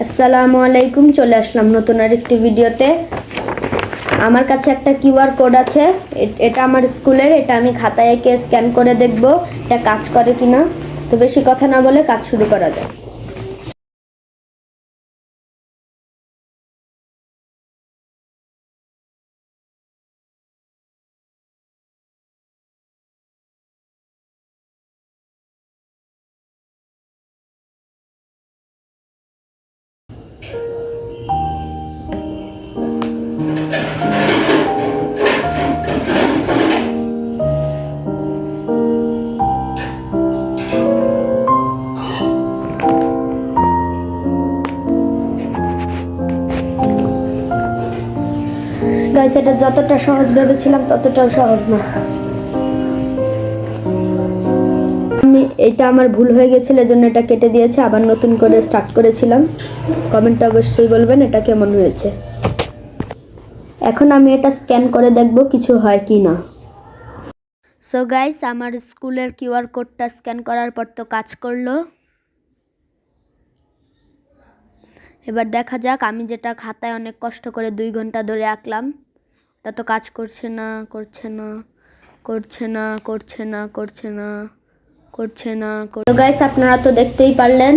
আসসালামু আলাইকুম, চলে আসলাম নতুন আরেকটি ভিডিওতে। আমার কাছে একটা কিউআর কোড আছে, এটা আমার স্কুলের। এটা আমি খাতায় এঁকে স্ক্যান করে দেখব এটা কাজ করে কিনা। তো বেশি কথা না বলে কাজ শুরু করা যায়। গাইস, এটা যতটা সহজ ভেবেছিলাম ততটাও সহজ না। এটা আমার ভুল হয়ে গেছিল, এজন্য এটা কেটে দিয়েছে, আবার নতুন করে স্টার্ট করেছিলাম। কমেন্টে অবশ্যই বলবেন এটা কেমন হয়েছে। এখন আমি এটা স্ক্যান করে দেখব কিছু হয় কি না। সো গাইস, আমার স্কুলের কিউআর কোডটা স্ক্যান করার পর তো কাজ করলো। এবার দেখা যাক, আমি যেটা খাতায় অনেক কষ্ট করে 2 ঘন্টা ধরে আঁকলাম ওটা তো কাজ করছে না। তো গাইস, আপনারা তো দেখতেই পারলেন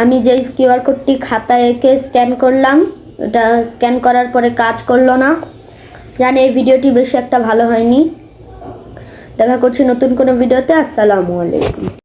আমি যে কিউআর কোডটি খাতায় এঁকে স্ক্যান করলাম, ওটা স্ক্যান করার পরে কাজ করলো না। জানি এই ভিডিওটি বেশি একটা ভালো হয়নি। দেখা করছি নতুন কোনো ভিডিওতে। আসসালামু আলাইকুম।